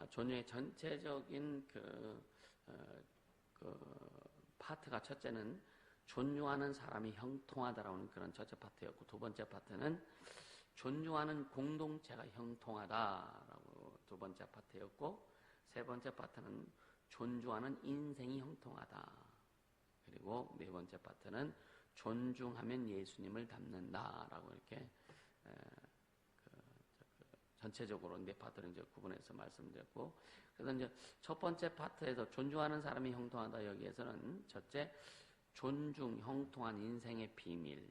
존중의 전체적인 파트가 첫째는 존중하는 사람이 형통하다라는 그런 첫째 파트였고, 두 번째 파트는 존중하는 공동체가 형통하다라고 두 번째 파트였고, 세 번째 파트는 존중하는 인생이 형통하다. 그리고 네 번째 파트는 존중하면 예수님을 닮는다라고 이렇게 전체적으로 네 파트를 이제 구분해서 말씀드렸고, 그래서 이제 첫 번째 파트에서 존중하는 사람이 형통하다, 여기에서는 첫째 존중, 형통한 인생의 비밀,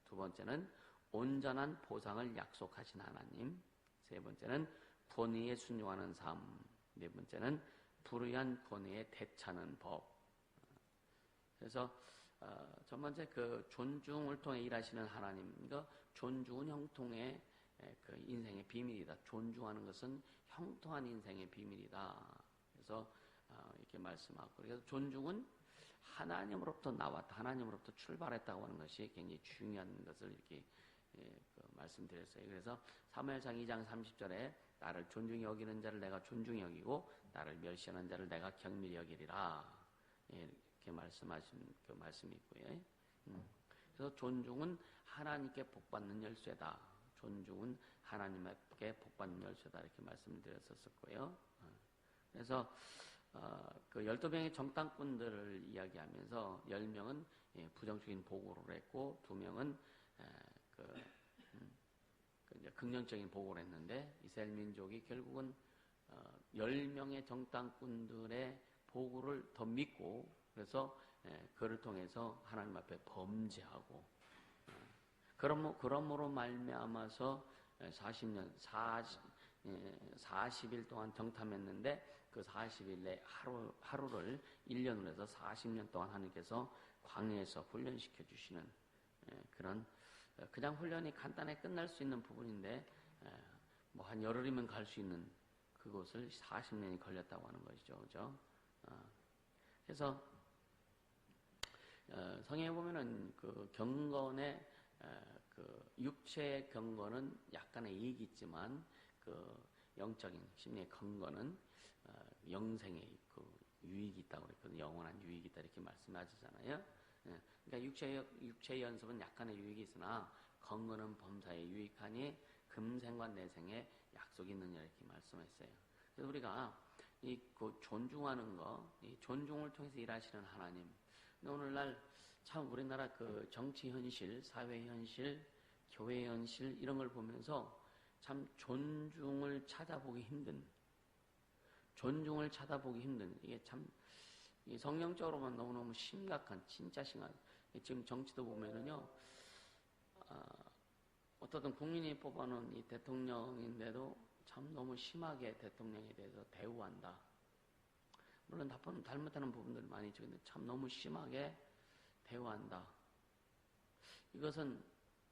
두 번째는 온전한 보상을 약속하신 하나님, 세 번째는 권위에 순종하는 삶, 네 번째는 불의한 권위에 대처하는 법. 그래서 첫 번째 존중을 통해 일하시는 하나님, 존중은 형통의 인생의 비밀이다. 존중하는 것은 형통한 인생의 비밀이다. 그래서 이렇게 말씀하고, 그래서 존중은 하나님으로부터 나왔다, 하나님으로부터 출발했다고 하는 것이 굉장히 중요한 것을 이렇게 말씀드렸어요. 그래서 사무엘상 2장 30절에 나를 존중히 여기는 자를 내가 존중히 여기고 나를 멸시하는 자를 내가 경밀히 여기리라, 이렇게 말씀하신 그 말씀이 있고요. 그래서 존중은 하나님께 복받는 열쇠다. 존중은 하나님께 복받는 열쇠다, 이렇게 말씀을 드렸었고요. 그래서 12명의 정탐꾼들을 이야기하면서 10명은 부정적인 보고를 했고 2명은 이제 긍정적인 보고를 했는데, 이스라엘 민족이 결국은 10명의 정탐꾼들의 보고를 더 믿고, 그래서 그를 통해서 하나님 앞에 범죄하고, 그러므로 말미암아서 40일 동안 정탐했는데 그 40일 내 하루를 1년으로 해서 40년 동안 하나님께서 광야에서 훈련시켜 주시는 그런, 그냥 훈련이 간단하게 끝날 수 있는 부분인데 뭐 한 열흘이면 갈 수 있는 그곳을 40년이 걸렸다고 하는 것이죠. 그죠? 그래서 성경에 보면은 그 경건의 육체의 경건은 약간의 이익이 있지만 그 영적인 심리의 경건은 영생의 유익이 있다고 그랬거든요. 영원한 유익이 있다, 이렇게 말씀하시잖아요. 그러니까 육체의 연습은 약간의 유익이 있으나 경건은 범사에 유익하니 금생과 내생에 약속이 있느냐, 이렇게 말씀했어요. 그래서 우리가 존중하는 거, 이 존중을 통해서 일하시는 하나님. 근데 오늘날 참 우리나라 정치 현실, 사회 현실, 교회 현실 이런 걸 보면서 참 존중을 찾아보기 힘든, 이게 참 성경적으로만 너무너무 심각한, 진짜 심각한. 지금 정치도 보면은요, 어떤 국민이 뽑아놓은 이 대통령인데도 참 너무 심하게 대통령에 대해서 대우한다. 물론 잘못하는 부분들 많이 있죠. 근데 참 너무 심하게 대우한다. 이것은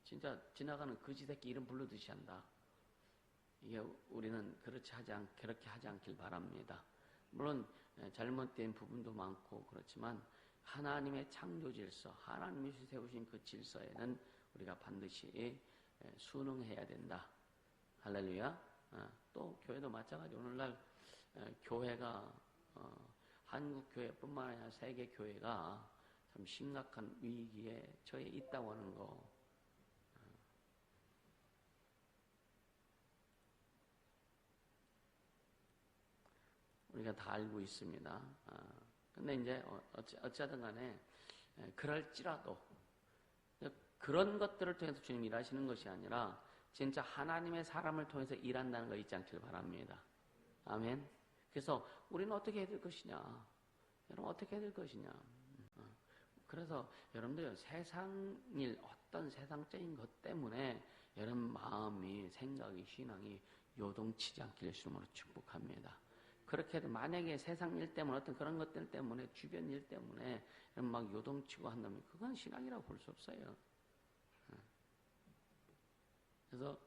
진짜 지나가는 거지 새끼 이름 부르듯이 한다. 이게 우리는 그렇게 하지 않길 바랍니다. 물론 잘못된 부분도 많고 그렇지만 하나님의 창조 질서, 하나님이 세우신 그 질서에는 우리가 반드시 순응해야 된다. 할렐루야. 또 교회도 마찬가지. 오늘날 교회가 한국 교회뿐만 아니라 세계 교회가 참 심각한 위기에 처해 있다고 하는 거. 우리가 다 알고 있습니다. 근데 이제 어찌하든 간에 그럴지라도 그런 것들을 통해서 주님 일하시는 것이 아니라 진짜 하나님의 사람을 통해서 일한다는 거 잊지 않길 바랍니다. 아멘. 그래서 우리는 어떻게 해야 될 것이냐? 여러분 어떻게 해야 될 것이냐? 그래서 여러분들 세상일, 어떤 세상적인 것 때문에 여러분 마음이, 생각이, 신앙이 요동치지 않길 주님으로 축복합니다. 그렇게 해도 만약에 세상 일 때문에, 어떤 그런 것들 때문에, 주변 일 때문에 막 요동치고 한다면 그건 신앙이라고 볼 수 없어요. 그래서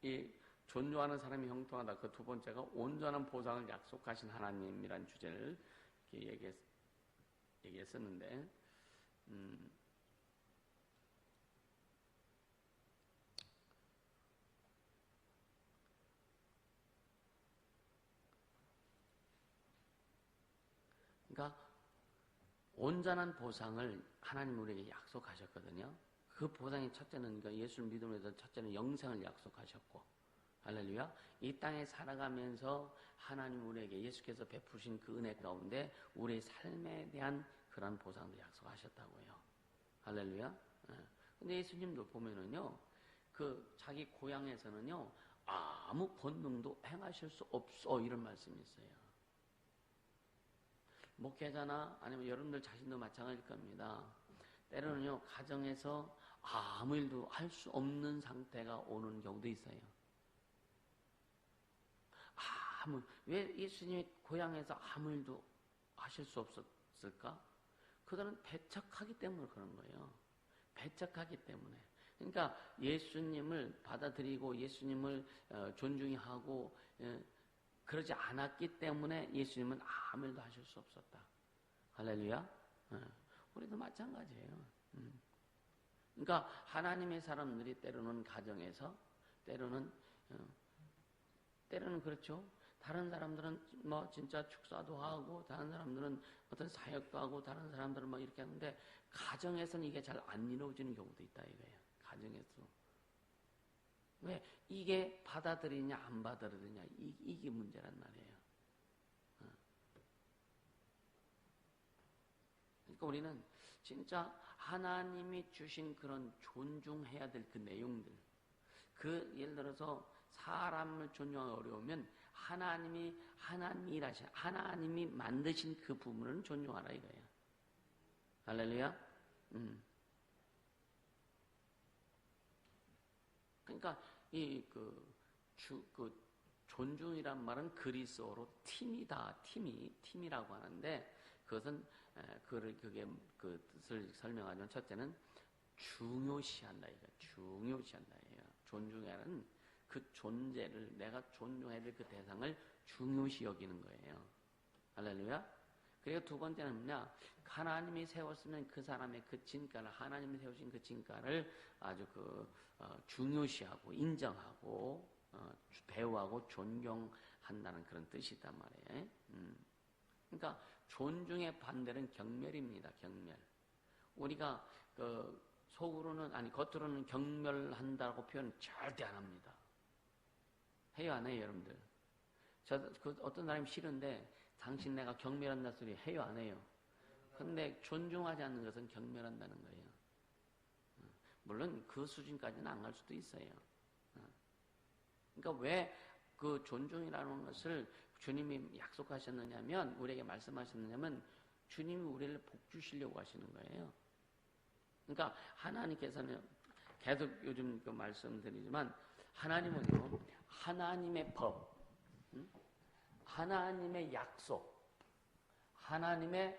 이 존중하는 사람이 형통하다, 그 두 번째가 온전한 보상을 약속하신 하나님이란 주제를 이렇게 얘기했었는데, 그러니까 온전한 보상을 하나님 우리에게 약속하셨거든요. 그 보상의 첫째는, 그러니까 예수를 믿음으로 첫째는 영생을 약속하셨고, 할렐루야. 이 땅에 살아가면서 하나님 우리에게 예수께서 베푸신 그 은혜 가운데 우리의 삶에 대한 그런 보상도 약속하셨다고요. 할렐루야. 근데 예수님도 보면은요, 그 자기 고향에서는요, 아무 권능도 행하실 수 없어, 이런 말씀이 있어요. 목회자나 아니면 여러분들 자신도 마찬가지일 겁니다. 때로는요, 가정에서 아무 일도 할 수 없는 상태가 오는 경우도 있어요. 왜 예수님이 고향에서 아무 일도 하실 수 없었을까? 그들은 배척하기 때문에 그런 거예요. 배척하기 때문에. 그러니까 예수님을 받아들이고 예수님을 존중히 하고 그러지 않았기 때문에 예수님은 아무 일도 하실 수 없었다. 할렐루야. 우리도 마찬가지예요. 그러니까 하나님의 사람들이 때로는 가정에서 때로는 그렇죠. 다른 사람들은 뭐 진짜 축사도 하고 다른 사람들은 어떤 사역도 하고 다른 사람들은 뭐 이렇게 하는데 가정에서는 이게 잘 안 이루어지는 경우도 있다 이거예요. 가정에서. 왜? 이게 받아들이냐 안 받아들이냐 이게 문제란 말이에요. 그러니까 우리는 진짜 하나님이 주신 그런 존중해야 될 그 내용들, 그 예를 들어서 사람을 존중하기 어려우면 하나님이 일하신 하나님이 만드신 그 부분을 존중하라 이거예요. 할렐루야. 그러니까 그 존중이란 말은 그리스어로 팀이라고 하는데 그것은 그게 그 뜻을 설명하자면 첫째는 중요시한다 이거. 중요시한다 이거. 존중하는 그 존재를 내가 존중해야 될 그 대상을 중요시 여기는 거예요. 할렐루야. 그리고 두 번째는 뭐냐? 하나님이 세웠으면 그 사람의 그 진가를 하나님이 세우신 그 진가를 아주 중요시하고 인정하고 배우하고 존경한다는 그런 뜻이 있단 말이에요. 그러니까 존중의 반대는 경멸입니다. 경멸. 우리가 겉으로는 경멸한다고 표현 절대 안 합니다. 해요 안 해요 여러분들? 어떤 사람이 싫은데 당신 내가 경멸한다 소리 해요 안 해요? 근데 존중하지 않는 것은 경멸한다는 거예요. 물론 그 수준까지는 안 갈 수도 있어요. 그러니까 왜 그 존중이라는 것을 주님이 약속하셨느냐면 우리에게 말씀하셨느냐면 주님이 우리를 복주시려고 하시는 거예요. 그러니까 하나님께서는 계속 요즘 말씀드리지만 하나님은요 하나님의 법, 하나님의 하나님의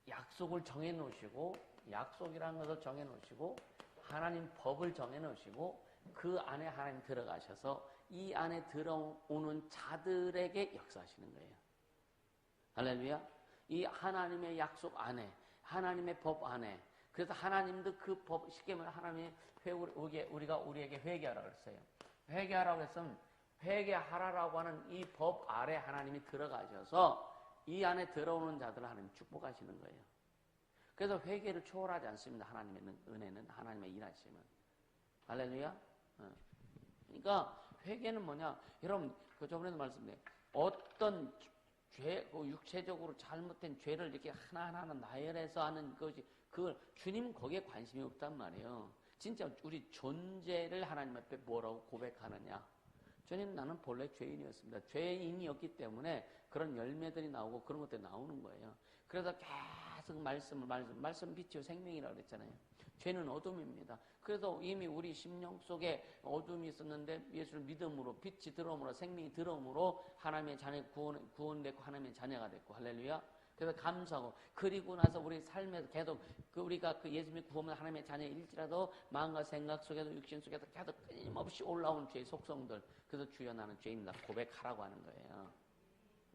약속을 정해놓으시고 약속이라는 것을 정해놓으시고 하나님 법을 정해놓으시고 그 안에 하나님 들어가셔서 이 안에 들어오는 자들에게 역사하시는 거예요. 할렐루야. 이 하나님의 약속 안에 하나님의 법 안에 그래서 하나님도 그 법 쉽게 말하면 하나님이 우리에게 회개하라고 했어요. 회개하라고 했으면 회개하라라고 하는 이 법 아래 하나님이 들어가셔서 이 안에 들어오는 자들을 하나님 축복하시는 거예요. 그래서 회개를 초월하지 않습니다. 하나님의 은혜는 하나님의 일하심은. 할렐루야. 그러니까 회개는 뭐냐? 여러분 저번에도 말씀드려요. 어떤 죄, 육체적으로 잘못된 죄를 이렇게 하나하나 나열해서 하는 것이 그걸 주님 거기에 관심이 없단 말이에요. 진짜 우리 존재를 하나님 앞에 뭐라고 고백하느냐? 주님 나는 본래 죄인이었습니다. 죄인이었기 때문에 그런 열매들이 나오고 그런 것들이 나오는 거예요. 그래서 계속 말씀 빛이요 생명이라고 그랬잖아요. 죄는 어둠입니다. 그래서 이미 우리 심령 속에 어둠이 있었는데 예수를 믿음으로 빛이 들어옴으로 생명이 들어옴으로 하나님의 자녀 구원됐고 하나님의 자녀가 됐고 할렐루야. 그래서 감사하고 그리고 나서 우리 삶에서 계속 우리가 예수님의 구원은 하나님의 자녀일지라도 마음과 생각 속에서 육신 속에서 계속 끊임없이 올라오는 죄의 속성들 그래서 주여 나는 죄인이다 고백하라고 하는 거예요.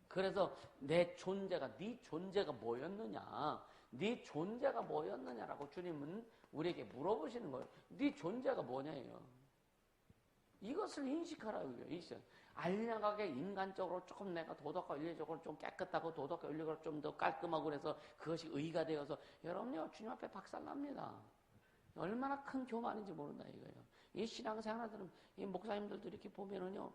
그래서 내 존재가 네 존재가 뭐였느냐 네 존재가 뭐였느냐라고 주님은 우리에게 물어보시는 거예요. 네 존재가 뭐냐예요. 이것을 인식하라고요. 알량하게 인간적으로 조금 내가 도덕과 윤리적으로 좀 깨끗하고 도덕과 윤리적으로 좀 더 깔끔하고 그래서 그것이 의가 되어서 여러분요 주님 앞에 박살납니다. 얼마나 큰 교만인지 모른다 이거예요. 이 신앙생활하는 이 목사님들도 이렇게 보면은요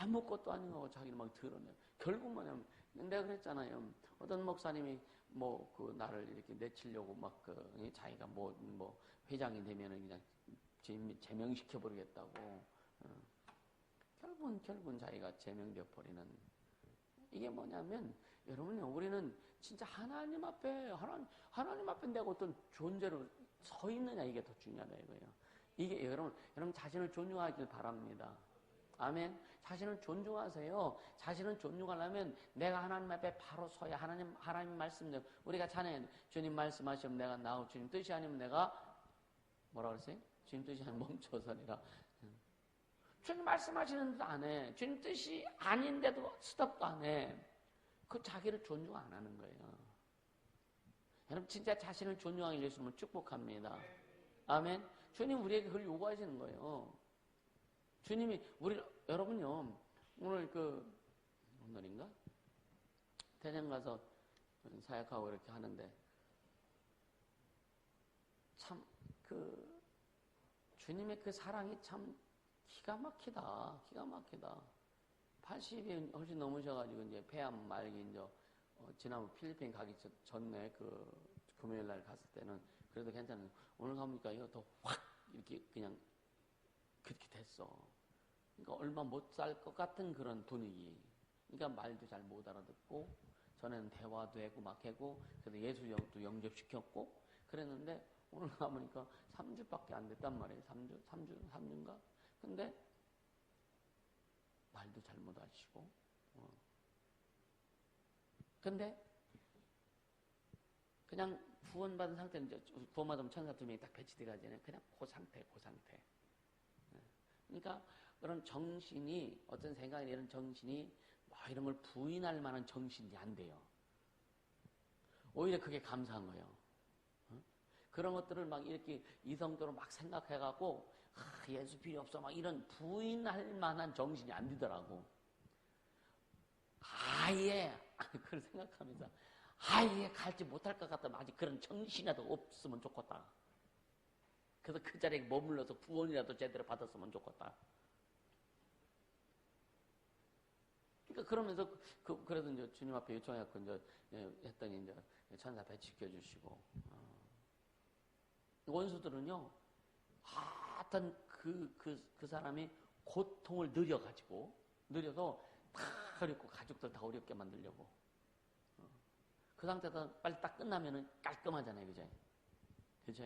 아무것도 아닌 거고 자기는 막 드러내요. 결국 뭐냐면 내가 그랬잖아요. 어떤 목사님이 뭐 그 나를 이렇게 내치려고 막 그 자기가 뭐 회장이 되면은 그냥 제명시켜 버리겠다고. 결국은 자기가 제명되어 버리는. 이게 뭐냐면 여러분요 우리는 진짜 하나님 앞에 내가 어떤 존재로 서 있느냐 이게 더 중요하다 이거예요. 이게 여러분 자신을 존중하길 바랍니다. 아멘. 자신을 존중하세요. 자신을 존중하려면 내가 하나님 앞에 바로 서야 하나님 말씀대로 우리가 찬양해 주님 말씀하시면 내가 나오고 주님 뜻이 아니면 내가 뭐라 그랬어요? 주님 뜻이 아니면 멈춰서리라. 주님 말씀하시는데도 안 해. 주님 뜻이 아닌데도 스톱도 안 해. 그 자기를 존중 안 하는 거예요. 여러분 진짜 자신을 존중하기 위해서는 축복합니다. 아멘. 주님 우리에게 그걸 요구하시는 거예요. 주님이 여러분요 오늘 오늘인가 대전 가서 사역하고 이렇게 하는데 참 주님의 그 사랑이 참 기가 막히다. 80이 훨씬 넘으셔가지고 이제 폐암 말기 이제 지난번 필리핀 가기 전에 금요일 날 갔을 때는 그래도 괜찮은데 오늘 가보니까 이거 더 확 이렇게 그냥 그렇게 됐어. 그러니까 얼마 못 살 것 같은 그런 분위기. 그러니까 말도 잘 못 알아듣고 전에는 대화도 하고 막 하고 그래서 예수도 영접시켰고 그랬는데 오늘 가보니까 3주밖에 안 됐단 말이에요. 3주인가? 근데 말도 잘 못 하시고 근데 그냥 구원받은 상태는 이제 구원받으면 천사 2명이 딱 배치돼 가잖아요. 그냥 그 상태. 그러니까 그런 정신이 어떤 생각이나 이런 정신이 뭐 이런 걸 부인할 만한 정신이 안 돼요. 오히려 그게 감사한 거예요. 그런 것들을 막 이렇게 이성적으로 막 생각해갖고 예수 필요 없어 막 이런 부인할 만한 정신이 안 되더라고. 아예 그걸 생각하면서 아예 갈지 못할 것 같다면 아직 그런 정신이라도 없으면 좋겠다. 그래서 그 자리에 머물러서 구원이라도 제대로 받았으면 좋겠다. 그러니까 그러면서 그래도 이제 주님 앞에 요청해갖고 이제 했더니 이제 천사 배치시켜 주시고 원수들은요 하여튼 그 사람이 고통을 느려서 다 어렵고 가족들 다 어렵게 만들려고 그 상태에서 빨리 딱 끝나면은 깔끔하잖아요, 그죠?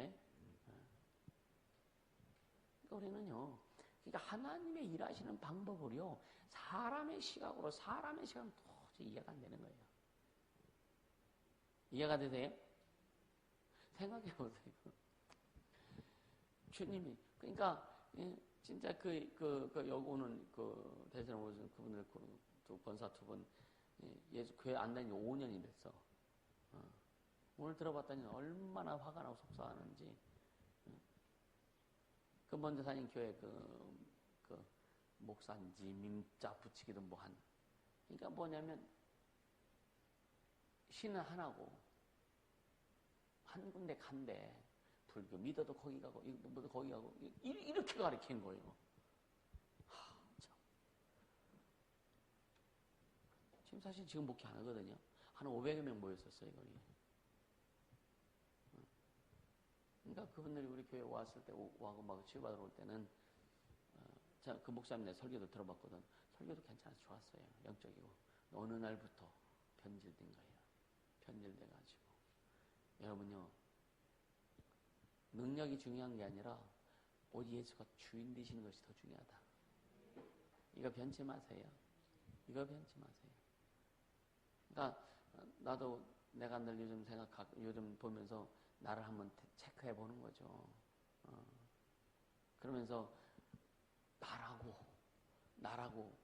그러니까 우리는요, 그러니까 하나님의 일하시는 방법을요, 사람의 시각으로 도저히 이해가 안 되는 거예요. 이해가 되세요? 생각해 보세요. 주님이 그러니까 진짜 여기 오는 대전에 오신 그분들 권사 2분 예수 교회 안 다닌 지 5년이 됐어. 오늘 들어봤더니 얼마나 화가 나고 속상하는지. 그 먼저 다닌 교회 목사인지 민자 붙이기도 뭐한. 그러니까 뭐냐면 신은 하나고 한 군데 간대. 불교 믿어도 거기 가고 믿어도 거기 가고 이렇게 가르치는 거예요. 참. 지금 사실 지금 목회 안 하거든요. 한 500여 명 모였었어요 거기. 그러니까 그분들이 우리 교회 왔을 때 와고 막 치유받으러 올 때는 그 목사님 내 설교도 들어봤거든. 설교도 괜찮아서 좋았어요. 영적이고. 어느 날부터 변질된 거예요. 변질돼가지고. 여러분요. 능력이 중요한 게 아니라 오직 예수가 주인 되시는 것이 더 중요하다. 이거 변치 마세요. 그러니까 나도 내가 늘 요즘 보면서 나를 한번 체크해 보는 거죠. 그러면서 나라고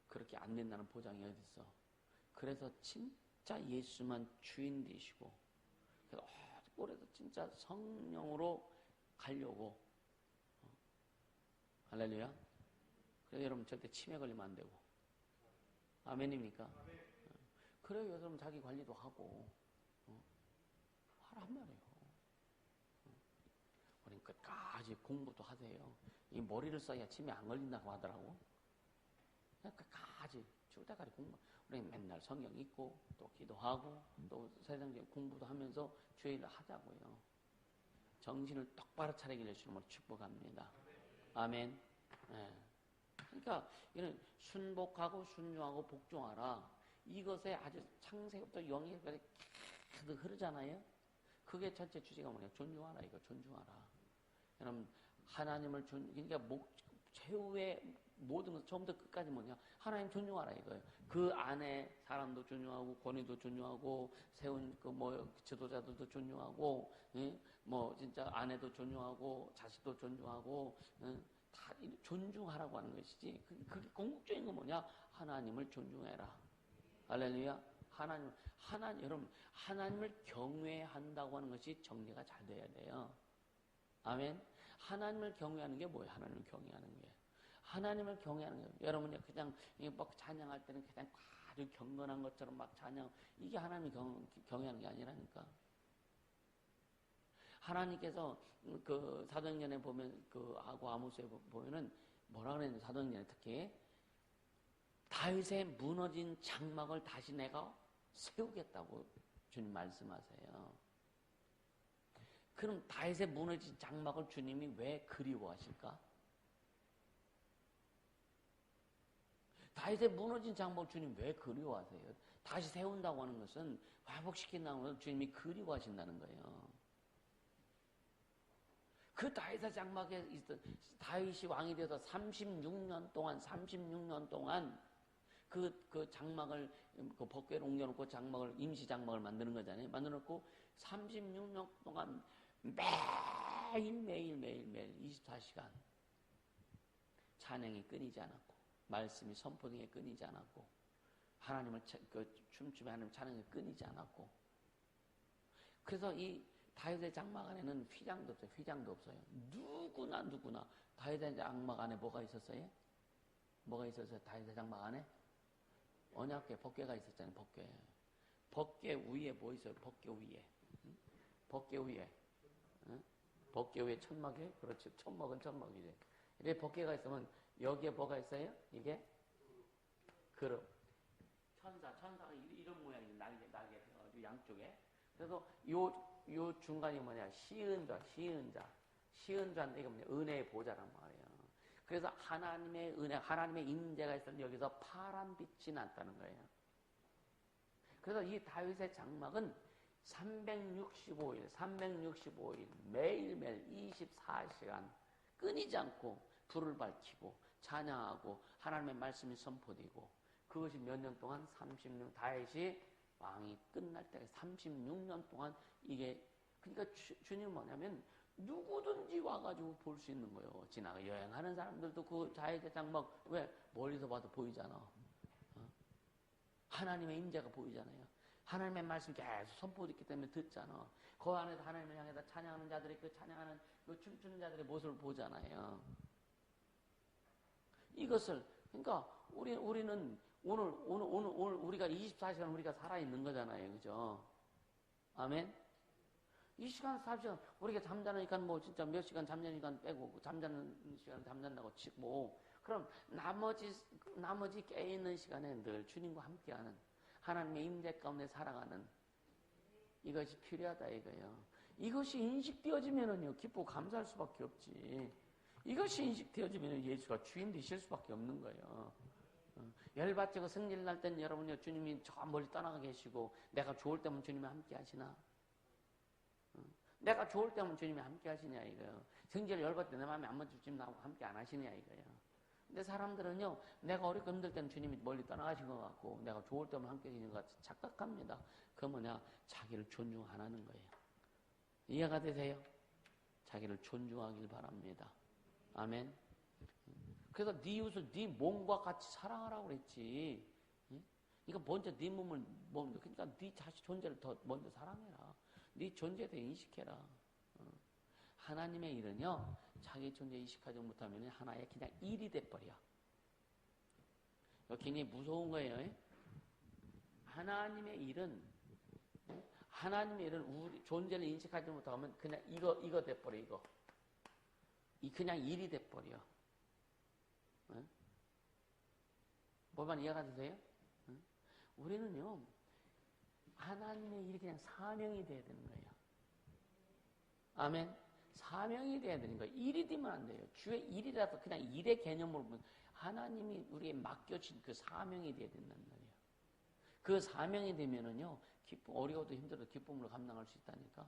그렇게 안 된다는 보장이 어디 있어. 그래서 진짜 예수만 주인 되시고 그래서 진짜 성령으로 가려고 할렐루야. 그래서 여러분 절대 치매 걸리면 안 되고. 아멘입니까? 그래요. 여러분 자기 관리도 하고 하란 말이에요. 우린 끝까지 공부도 하세요. 이 머리를 써야 치매 안 걸린다고 하더라고. 끝까지 죽을 때까지 공부. 우리는 맨날 성경 읽고 또 기도하고 또 세상적인 공부도 하면서 주의를 하자고요. 정신을 똑바로 차리기를 주님으로 축복합니다. 아멘. 네. 그러니까 이런 순복하고 순종하고 복종하라. 이것에 아주 창세부터 영예까지 계속 흐르잖아요. 그게 전체 주제가 뭐냐? 존중하라 이거. 존중하라. 여러분 하나님을 그러니까 최후의 모든 것 처음부터 끝까지 뭐냐? 하나님 존중하라 이거예요. 그 안에 사람도 존중하고 권위도 존중하고 세운 그 뭐 지도자들도 존중하고 뭐 진짜 아내도 존중하고 자식도 존중하고 다 존중하라고 하는 것이지. 그게 궁극적인 건 뭐냐? 하나님을 존중해라. 할렐루야. 여러분 하나님을 경외한다고 하는 것이 정리가 잘 돼야 돼요. 아멘. 하나님을 경외하는 게 뭐예요? 하나님을 경외하는 게. 하나님을 경외하는 거예요. 여러분이 그냥 막 찬양할 때는 그냥 아주 경건한 것처럼 막 찬양. 이게 하나님을 경외하는 게 아니라니까. 하나님께서 그 사도행전에 보면 그 하고 아모스에 보면은 뭐라 그랬는지 사도행전에 특히 다윗의 무너진 장막을 다시 내가 세우겠다고 주님 말씀하세요. 그럼 다윗의 무너진 장막을 주님이 왜 그리워하실까? 다윗의 무너진 장막을 주님 왜 그리워하세요? 다시 세운다고 하는 것은 회복시킨다는 것은 주님이 그리워하신다는 거예요. 그 다윗의 장막에 있던 다윗이 왕이 되어서 36년 동안 그 장막을 그 법궤를 옮겨놓고 장막을 임시 장막을 만드는 거잖아요. 만들어놓고 36년 동안 매일 24시간 찬양이 끊이지 않았고 말씀이 선포등에 끊이지 않았고 하나님을 춤추며 하나님 찬양이 끊이지 않았고 그래서 이 다윗의 장막 안에는 휘장도 없어요. 휘장도 없어요. 누구나 다윗의 장막 안에 뭐가 있었어요? 뭐가 있었어요? 다윗의 장막 안에? 언약궤, 법궤가 있었잖아요. 법궤. 법궤 위에 뭐 있어요? 법궤 위에. 응? 법궤 위에. 응? 법궤 위에 천막이? 그렇지. 천막은 천막이지. 이렇게 법궤가 있으면 여기에 뭐가 있어요? 이게 그릇. 천사가 이런 모양이 날개 해가지고 양쪽에. 그래서 요 중간이 뭐냐? 시은자인데 이거 뭐냐? 은혜의 보좌란 말이에요. 그래서 하나님의 은혜, 하나님의 임재가 있으면 여기서 파란 빛이 났다는 거예요. 그래서 이 다윗의 장막은 365일 매일매일 24시간 끊이지 않고 불을 밝히고 찬양하고 하나님의 말씀이 선포되고 그것이 몇 년 동안 36년 다윗이 왕이 끝날 때까지 36년 동안 이게 그러니까 주님은 뭐냐면 누구든지 와가지고 볼 수 있는 거예요. 지나가 여행하는 사람들도 그 다윗의 장막 왜 멀리서 봐도 보이잖아. 하나님의 임재가 보이잖아요. 하나님의 말씀이 계속 선포됐기 때문에 듣잖아. 그 안에서 하나님을 향해서 찬양하는 자들이 그 찬양하는 그 춤추는 자들의 모습을 보잖아요. 이것을 그러니까 우리는 오늘 우리가 24시간 우리가 살아있는 거잖아요. 그죠? 아멘? 이 시간 4시간 우리가 잠자니까 뭐 진짜 몇 시간 잠자니까 빼고 잠자는 시간 잠잔다고 치고 그럼 나머지 깨있는 시간에 늘 주님과 함께하는 하나님의 임재 가운데 살아가는 이것이 필요하다 이거예요. 이것이 인식되어지면은요 기쁘고 감사할 수밖에 없지. 이것이 인식되어지면 예수가 주인 되실 수밖에 없는 거예요. 열받치고 승질 날 때는 여러분요 주님이 저 멀리 떠나가 계시고 내가 좋을 때면 주님이 함께 하시나? 내가 좋을 때면 주님이 함께 하시냐 이거예요. 성질 열받을 때 내 마음에 안 맞을 주님 나하고 함께 안 하시냐 이거예요. 근데 사람들은요 내가 어렵고 힘들 때는 주님이 멀리 떠나가신 것 같고 내가 좋을 때면 함께 하시는 것 같이 착각합니다. 그 뭐냐 자기를 존중 안 하는 거예요. 이해가 되세요? 자기를 존중하길 바랍니다. 아멘. 그래서 네 이웃을 네 몸과 같이 사랑하라고 그랬지. 그러니까 먼저 네 몸을 그러니까 네 자식 존재를 더 먼저 사랑해라. 네 존재에 대해 인식해라. 하나님의 일은요 자기 존재 인식하지 못하면 하나의 그냥 일이 돼버려. 굉장히 무서운 거예요. 하나님의 일은 우리 존재를 인식하지 못하면 그냥 이거 돼버려, 이거. 그냥 일이 돼버려. 뭐만 이해가 되세요? 우리는요, 하나님의 일이 그냥 사명이 돼야 되는 거예요. 아멘. 사명이 돼야 되는 거예요. 일이 되면 안 돼요. 주의 일이라서 그냥 일의 개념으로 보면 하나님이 우리에게 맡겨진 그 사명이 돼야 된단 말이에요. 그 사명이 되면은요, 어려워도 힘들어도 기쁨으로 감당할 수 있다니까.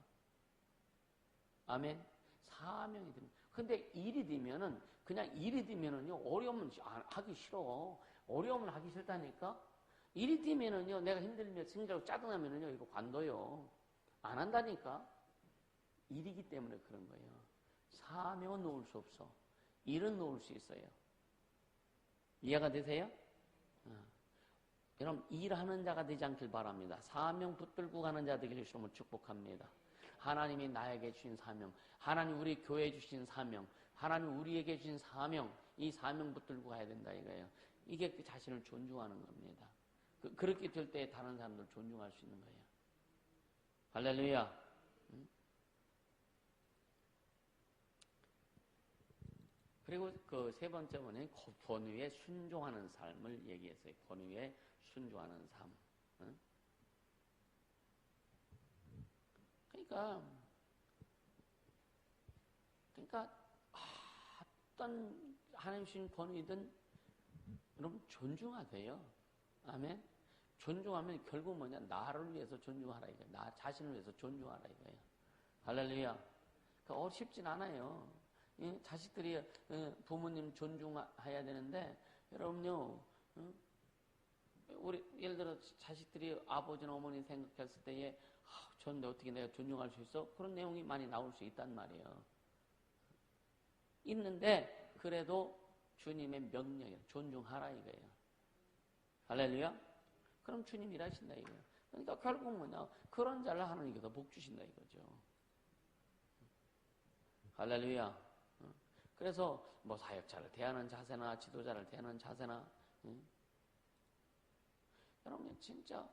아멘. 사명이 되면. 근데 일이 되면은, 그냥 일이 되면은요, 어려우면 하기 싫어. 어려우면 하기 싫다니까. 일이 되면은요, 내가 힘들면, 생각하고 짜증나면은요, 이거 관둬요. 안 한다니까. 일이기 때문에 그런 거예요. 사명은 놓을 수 없어. 일은 놓을 수 있어요. 이해가 되세요? 여러분, 일하는 자가 되지 않길 바랍니다. 사명 붙들고 가는 자 되기를 주님을 축복합니다. 하나님이 나에게 주신 사명, 하나님 우리 교회에 주신 사명, 하나님 우리에게 주신 사명, 이 사명 붙들고 가야 된다 이거예요. 이게 그 자신을 존중하는 겁니다. 그렇게 될 때 다른 사람들 존중할 수 있는 거예요. 할렐루야. 그리고 그 세 번째 번은 권위에 순종하는 삶을 얘기했어요. 권위에 순종하는 삶. 그러니까 어떤 하나님 주신 권위든 여러분 존중하세요. 아멘. 존중하면 결국 뭐냐? 나를 위해서 존중하라 이거예요. 나 자신을 위해서 존중하라 이거예요. 할렐루야. 그러니까 쉽진 않아요. 자식들이 부모님 존중해야 되는데 여러분요, 우리 예를 들어 자식들이 아버지나 어머니 생각했을 때에 전 어떻게 내가 존중할 수 있어? 그런 내용이 많이 나올 수 있단 말이에요. 있는데 그래도 주님의 명령이에요. 존중하라 이거예요. 할렐루야. 그럼 주님 일하신다 이거예요. 그러니까 결국 뭐냐? 그런 자를 하나님께서 복 주신다 이거죠. 할렐루야. 그래서 뭐 사역자를 대하는 자세나 지도자를 대하는 자세나 여러분 진짜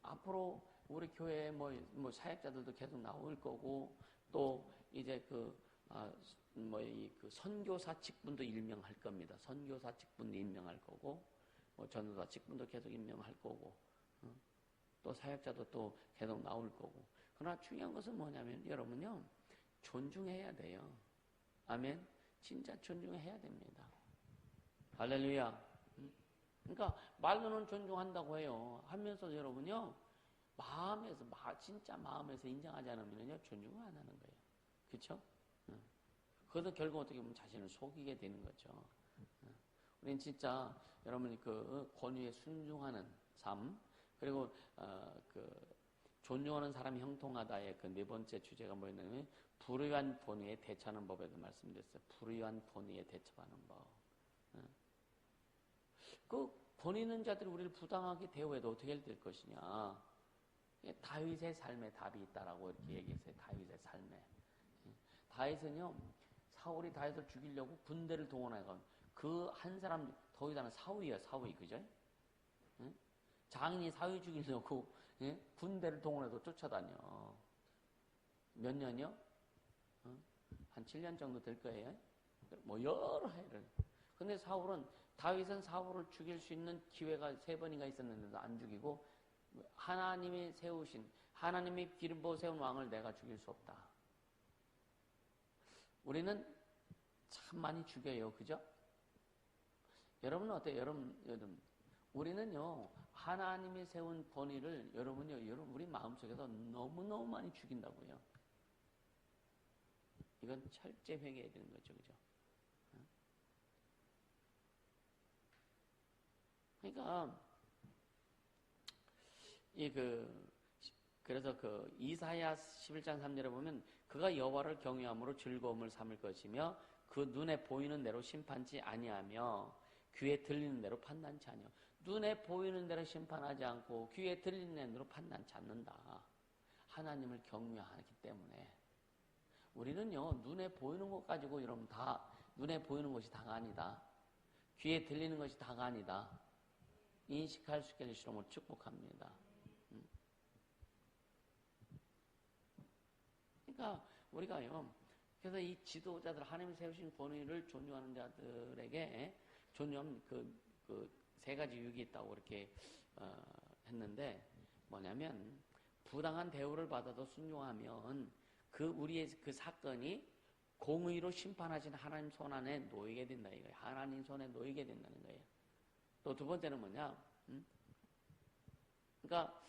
앞으로 우리 교회에 뭐 사역자들도 계속 나올 거고 또 이제 그 선교사 직분도 임명할 겁니다. 선교사 직분도 임명할 거고 뭐 전도사 직분도 계속 임명할 거고 또 사역자도 또 계속 나올 거고. 그러나 중요한 것은 뭐냐면 여러분요 존중해야 돼요. 아멘. 진짜 존중해야 됩니다. 할렐루야. 그러니까 말로는 존중한다고 해요. 하면서 여러분요 마음에서 진짜 마음에서 인정하지 않으면요 존중을 안 하는 거예요. 그렇죠? 그것도 결국 어떻게 보면 자신을 속이게 되는 거죠. 우리는 진짜 여러분이 그 권위에 순종하는 삶 그리고 존중하는 사람이 형통하다의 그 네 번째 주제가 뭐였냐면 불의한 권위에 대처하는 법에도 말씀드렸어요. 불의한 권위에 대처하는 법. 그 권위 있는 자들이 우리를 부당하게 대우해도 어떻게 될 것이냐. 다윗의 삶에 답이 있다라고 이렇게 얘기했어요. 다윗의 삶에. 다윗은요, 사울이 다윗을 죽이려고 군대를 동원해가 그 한 사람 더위다는 사위야, 사위, 그죠? 장인이 사위 죽이려고 군대를 동원해서 쫓아다녀. 몇 년이요? 한 7년 정도 될 거예요. 뭐 여러 해를. 근데 다윗은 사울을 죽일 수 있는 기회가 3번이나 있었는데도 안 죽이고 하나님이 기름 부어 세운 왕을 내가 죽일 수 없다. 우리는 참 많이 죽여요. 그죠? 여러분은 어때요? 여러분 우리는요 하나님이 세운 권위를 여러분 우리 마음속에서 너무너무 많이 죽인다고요. 이건 철저히 회개해야 되는 거죠. 그죠? 그러니까 그래서 이사야 11장 3절에 보면 그가 여호와를 경외함으로 즐거움을 삼을 것이며 그 눈에 보이는 대로 심판치 아니하며 귀에 들리는 대로 판단치 아니하며. 눈에 보이는 대로 심판하지 않고 귀에 들리는 대로 판단치 않는다. 하나님을 경외하기 때문에. 우리는요 눈에 보이는 것 가지고 여러분 다 눈에 보이는 것이 다가 아니다. 귀에 들리는 것이 다가 아니다. 인식할 수 있게 해주시는 축복합니다. 그러니까 우리가요, 그래서 이 지도자들, 하나님이 세우신 권위를 존중하는 자들에게 존중하면 그 세 가지 유익이 있다고 이렇게 했는데, 뭐냐면 부당한 대우를 받아도 순종하면 우리의 그 사건이 공의로 심판하신 하나님 손 안에 놓이게 된다 이거예요. 하나님 손에 놓이게 된다는 거예요. 또 두 번째는 뭐냐? 그러니까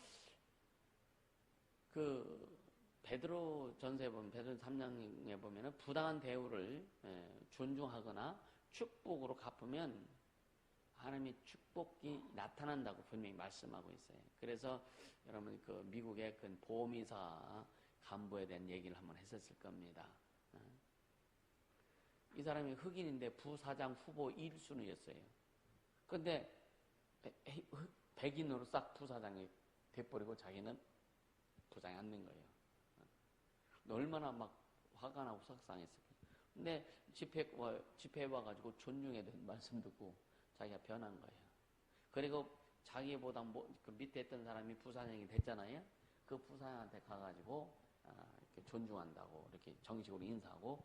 그 베드로 전서에 보면, 베드로 3장에 보면은 부당한 대우를 존중하거나 축복으로 갚으면 하나님의 축복이 나타난다고 분명히 말씀하고 있어요. 그래서 여러분 그 미국의 그 보험이사 간부에 대한 얘기를 한번 했었을 겁니다. 이 사람이 흑인인데 부사장 후보 1순위였어요. 그런데 백인으로 싹 부사장이 돼버리고 자기는 부장이 안 된 거예요. 얼마나 막 화가 나고 속상했을까요. 근데 집회에 와가지고 존중에 대한 말씀 듣고 자기가 변한 거예요. 그리고 자기보다 그 밑에 있던 사람이 부사장이 됐잖아요. 그 부사장한테 가가지고 이렇게 존중한다고 이렇게 정식으로 인사하고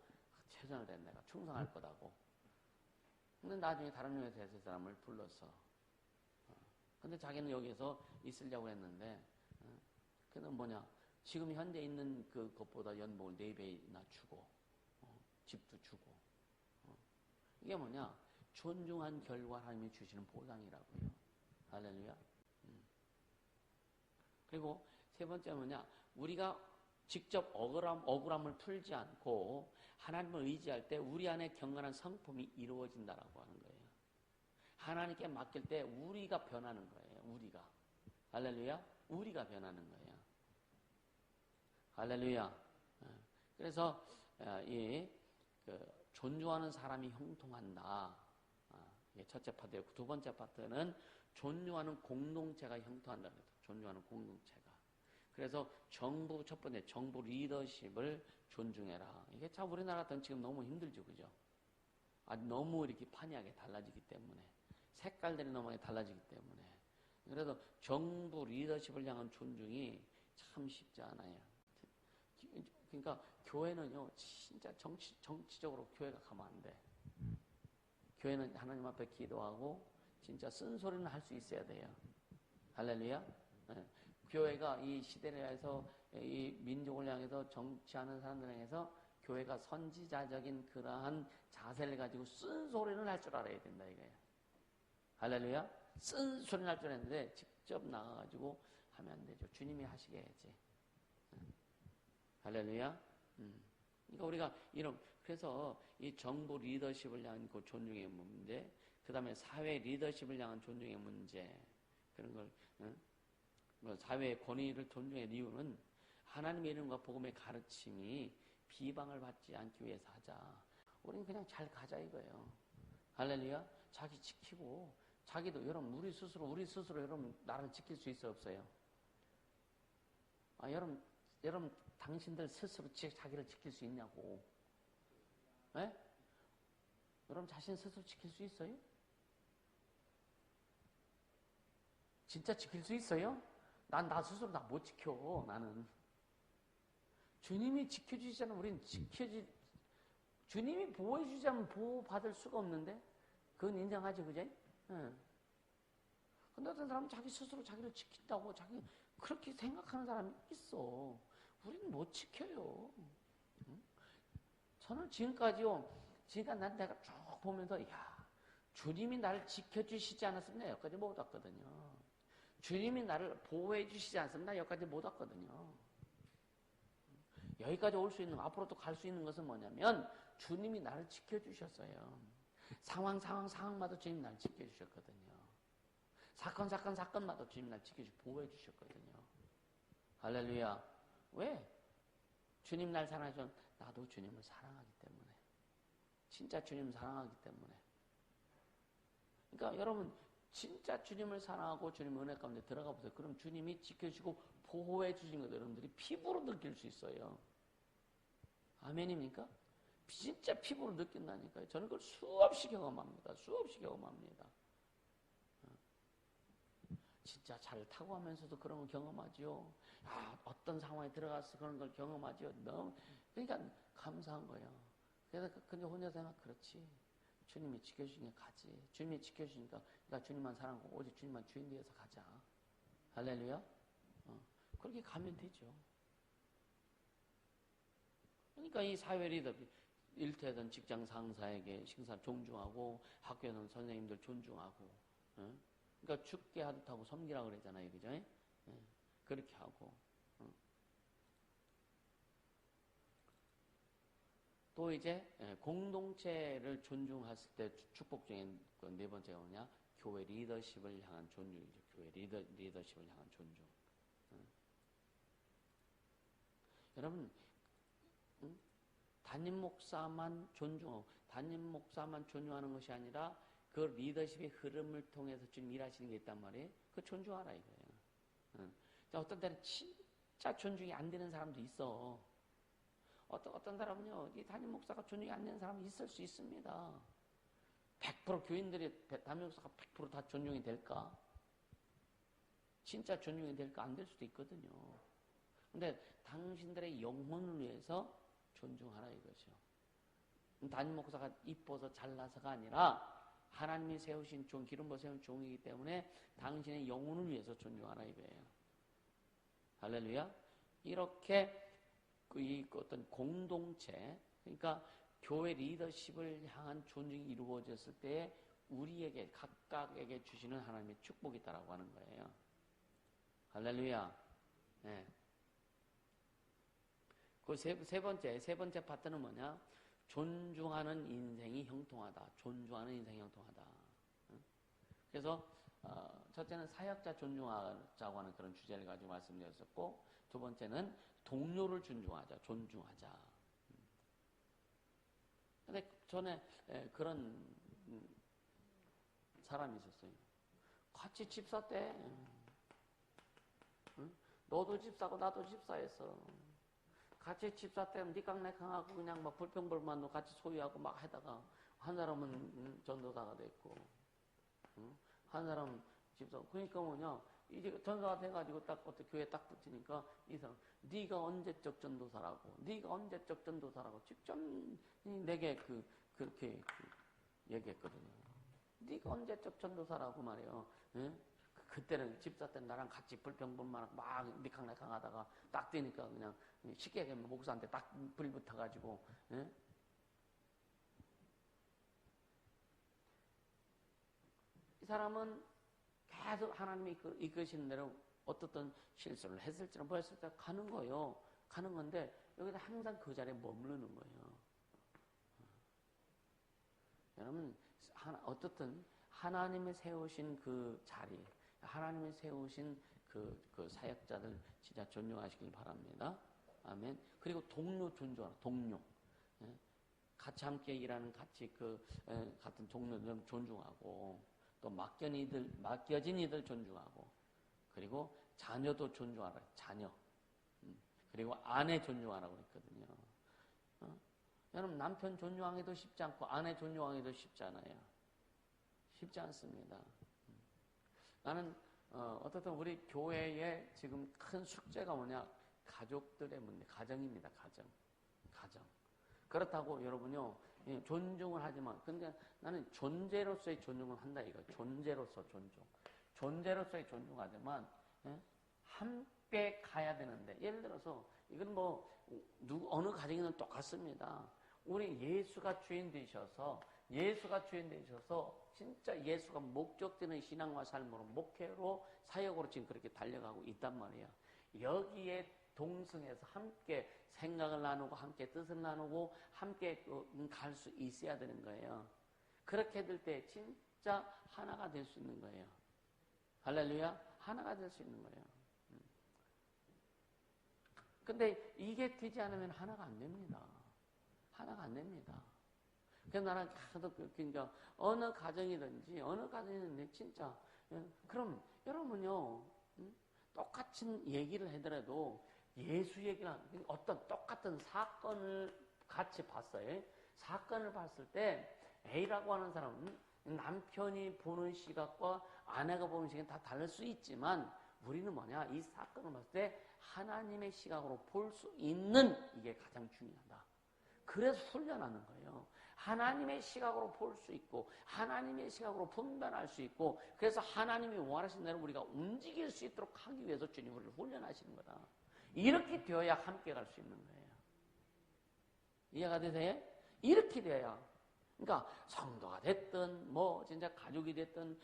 최선을 다해 내가 충성할 거다고. 근데 나중에 다른 회사에서 그 사람을 불렀어. 근데 자기는 여기서 있으려고 했는데, 그는 뭐냐? 지금 현재 있는 그것보다 연봉을 4배나 주고, 집도 주고. 이게 뭐냐? 존중한 결과 하나님이 주시는 보상이라고요. 할렐루야. 그리고 세 번째 뭐냐? 우리가 직접 억울함을 풀지 않고 하나님을 의지할 때 우리 안에 경건한 성품이 이루어진다라고 하는 거예요. 하나님께 맡길 때 우리가 변하는 거예요. 우리가. 할렐루야. 우리가 변하는 거예요. 할렐루야. 그래서 존중하는 사람이 형통한다. 이게 첫째 파트였고, 두 번째 파트는 존중하는 공동체가 형통한다. 존중하는 공동체가. 그래서 첫 번째 정부 리더십을 존중해라. 이게 참 우리나라 같은 지금 너무 힘들죠, 그죠? 너무 이렇게 판이하게 달라지기 때문에, 색깔들이 너무 많이 달라지기 때문에. 그래서 정부 리더십을 향한 존중이 참 쉽지 않아요. 그러니까 교회는요, 진짜 정치적으로 교회가 가면 안 돼. 교회는 하나님 앞에 기도하고 진짜 쓴소리는 할 수 있어야 돼요. 할렐루야. 네. 교회가 이 시대에서 이 민족을 향해서 정치하는 사람들 향해서 교회가 선지자적인 그러한 자세를 가지고 쓴소리는 할 줄 알아야 된다 이거예요. 할렐루야. 쓴소리는 할 줄 알았는데 직접 나가가지고 하면 안 되죠. 주님이 하시게 해야지. 할렐루야. 그러니까 우리가 그래서 이 정부 리더십을 향한 그 존중의 문제, 그 다음에 사회 리더십을 향한 존중의 문제, 그런 걸, 사회의 권위를 존중의 이유는 하나님의 이름과 복음의 가르침이 비방을 받지 않기 위해서 하자. 우리는 그냥 잘 가자 이거예요. 할렐루야. 자기 지키고, 자기도, 여러분, 우리 스스로 여러분, 나를 지킬 수 있어, 없어요? 여러분, 당신들 스스로 자기를 지킬 수 있냐고. 예? 여러분 자신 스스로 지킬 수 있어요? 진짜 지킬 수 있어요? 나 스스로 나 못 지켜, 나는. 주님이 지켜주시잖아. 우리는 주님이 보호해주지 않으면 보호받을 수가 없는데? 그건 인정하지, 그제? 예. 근데 어떤 사람은 자기 스스로 자기를 지킨다고 그렇게 생각하는 사람이 있어. 우리는 못 지켜요. 저는 지금까지 내가 쭉 보면서, 주님이 나를 지켜주시지 않았으면 나 여기까지 못 왔거든요. 주님이 나를 보호해 주시지 않았으면 나 여기까지 못 왔거든요. 여기까지 올 수 있는, 앞으로 또 갈 수 있는 것은 뭐냐면, 주님이 나를 지켜주셨어요. 상황마다 주님이 나를 지켜주셨거든요. 사건마다 주님이 나를 지켜주시고 보호해 주셨거든요. 할렐루야. 왜? 주님 날 사랑하시면 나도 주님을 사랑하기 때문에. 진짜 주님을 사랑하기 때문에. 그러니까 여러분 진짜 주님을 사랑하고 주님 은혜 가운데 들어가 보세요. 그럼 주님이 지켜주시고 보호해 주신 것 여러분들이 피부로 느낄 수 있어요. 아멘입니까? 진짜 피부로 느낀다니까요. 저는 그걸 수없이 경험합니다. 수없이 경험합니다. 진짜 잘 타고 하면서도 그런 걸 경험하지요. 어떤 상황에 들어가서 그런 걸 경험하지요. 너무 그러니까 감사한 거예요. 그래서 근데 혼자 생각 그렇지. 주님이 지켜주시니까 가지. 주님이 지켜주시니까 내가 주님만 사랑하고 오직 주님만 주인 되어서 가자. 할렐루야. 그렇게 가면 되죠. 그러니까 이 사회 리더, 일터에서는 직장 상사에게 식사 존중하고 학교에서는 선생님들 존중하고, 그러니까 죽게 하듯 하고 섬기라고 그러잖아요, 그죠? 그렇게 하고. 또 이제 공동체를 존중했을 때 축복 중에 네 번째가 뭐냐? 교회 리더십을 향한 존중이죠. 교회 리더십을 향한 존중. 여러분, 담임 목사만 존중하고 담임 목사만 존중하는 것이 아니라 그 리더십의 흐름을 통해서 지금 일하시는 게 있단 말이에요. 그거 존중하라 이거예요. 어떤 때는 진짜 존중이 안 되는 사람도 있어. 어떤 사람은요, 이 담임 목사가 존중이 안 되는 사람이 있을 수 있습니다. 100% 교인들이 담임 목사가 100% 다 존중이 될까? 진짜 존중이 될까? 안 될 수도 있거든요. 근데 당신들의 영혼을 위해서 존중하라 이거죠. 담임 목사가 이뻐서 잘나서가 아니라 하나님이 세우신 종, 기름 부어 세운 종이기 때문에 당신의 영혼을 위해서 존중하라 이거예요. 할렐루야. 이렇게 이 어떤 공동체, 그러니까 교회 리더십을 향한 존중이 이루어졌을 때 우리에게 각각에게 주시는 하나님의 축복이 있다라고 하는 거예요. 할렐루야. 네. 그 세 번째 파트는 뭐냐? 존중하는 인생이 형통하다. 존중하는 인생이 형통하다. 그래서 첫째는 사역자 존중하자고 하는 그런 주제를 가지고 말씀드렸었고, 두 번째는 동료를 존중하자. 근데 전에 그런 사람이 있었어요. 같이 집사 때, 너도 집사고 나도 집사했어. 같이 집사 때는 니깡내캉하고 그냥 막 불평불만도 같이 소유하고 막 하다가 한 사람은 전도사가 됐고, 한 사람은 집사. 그러니까 뭐냐, 이제 전사가 돼가지고 딱 어떻게 교회 딱 붙이니까 이 사람, 네가 언제적 전도사라고, 네가 언제적 전도사라고 직접 내게 그렇게 얘기했거든요. 네가 언제적 전도사라고 말이에요. 그때는 집사 때는 나랑 같이 불평불만하고 막 니캉내캉 하다가 딱 되니까 그냥 쉽게 얘기하면 목사한테 딱 불 붙어가지고, 이 사람은 계속 하나님이 이끄시는 대로 어떻든 실수를 했을지는 뭐 했을지 가는 거예요. 가는 건데 여기다 항상 그 자리에 머무르는 거예요. 여러분, 어떻든 하나님이 세우신 그 자리, 하나님이 세우신 그 사역자들 진짜 존중하시길 바랍니다. 아멘. 그리고 동료 존중하라. 동료. 같이 함께 일하는 같은 동료들 존중하고, 또 맡겨진 이들 존중하고, 그리고 자녀도 존중하라. 자녀. 그리고 아내 존중하라고 그랬거든요. 여러분, 남편 존중하기도 쉽지 않고 아내 존중하기도 쉽지 않아요. 쉽지 않습니다. 나는 어떻든 우리 교회의 지금 큰 숙제가 뭐냐? 가족들의 문제, 가정입니다. 가정. 그렇다고 여러분요, 존중을 하지만, 근데 나는 존재로서의 존중을 한다 이거. 존재로서 존중. 존재로서의 존중하지만 함께 가야 되는데, 예를 들어서 이건 어느 가정이든 똑같습니다. 우리 예수가 주인 되셔서 진짜 예수가 목적되는 신앙과 삶으로, 목회로, 사역으로 지금 그렇게 달려가고 있단 말이에요. 여기에 동승해서 함께 생각을 나누고 함께 뜻을 나누고 함께 갈 수 있어야 되는 거예요. 그렇게 될 때 진짜 하나가 될 수 있는 거예요. 할렐루야. 하나가 될 수 있는 거예요. 근데 이게 되지 않으면 하나가 안 됩니다. 하나가 안 됩니다. 그래서 나는 계속 그러니까 어느 가정이든지 진짜, 그럼 여러분요, 똑같은 얘기를 하더라도 예수 얘기를 어떤 똑같은 사건을 같이 봤어요. 사건을 봤을 때 A라고 하는 사람은 남편이 보는 시각과 아내가 보는 시각은 다 다를 수 있지만 우리는 뭐냐? 이 사건을 봤을 때 하나님의 시각으로 볼 수 있는 이게 가장 중요하다. 그래서 훈련하는 거예요. 하나님의 시각으로 볼 수 있고 하나님의 시각으로 분별할 수 있고 그래서 하나님이 원하신 대로 우리가 움직일 수 있도록 하기 위해서 주님 우리를 훈련하시는 거다. 이렇게 되어야 함께 갈 수 있는 거예요. 이해가 되세요? 이렇게 돼야. 그러니까 성도가 됐든 뭐 진짜 가족이 됐든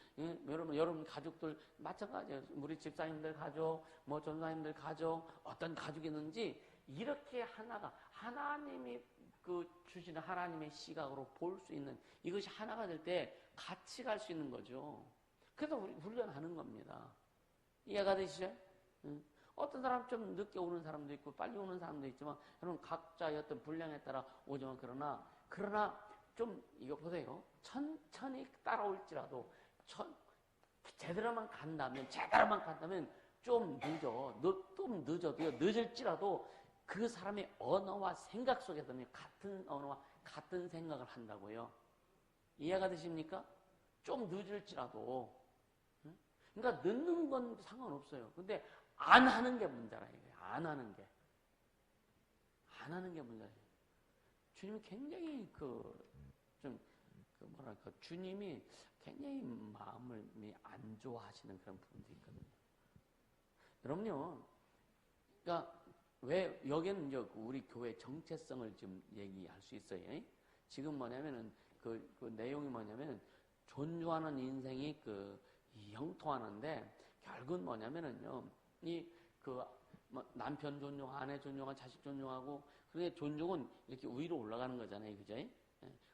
여러분 가족들 마찬가지예요. 우리 집사님들 가족, 뭐 전사님들 가족, 어떤 가족이든지 이렇게 하나가 하나님이 그 주시는 하나님의 시각으로 볼 수 있는 이것이 하나가 될 때 같이 갈 수 있는 거죠. 그래서 우리 훈련하는 겁니다. 이해가 되시죠? 어떤 사람 좀 늦게 오는 사람도 있고 빨리 오는 사람도 있지만 여러분 각자의 어떤 분량에 따라 오지만 그러나 좀 이거 보세요. 천천히 따라올지라도 제대로만 간다면 좀 늦어도요. 늦을지라도 그 사람의 언어와 생각 속에서는 같은 언어와 같은 생각을 한다고요. 이해가 되십니까? 좀 늦을지라도. 그러니까 늦는 건 상관없어요. 근데 안 하는 게 문제라 이거예요. 안 하는 게 문제예요. 주님이 굉장히 주님이 굉장히 마음을 안 좋아하시는 그런 부분도 있거든요. 여러분요, 그러니까 왜 여기는 이제 우리 교회 정체성을 지금 얘기할 수 있어요. 지금 뭐냐면은 그 내용이 뭐냐면은 존중하는 인생이 형통하는데 결국은 뭐냐면은요, 남편 존중, 아내 존중하고 자식 존중하고 그게 존중은 이렇게 위로 올라가는 거잖아요, 그죠?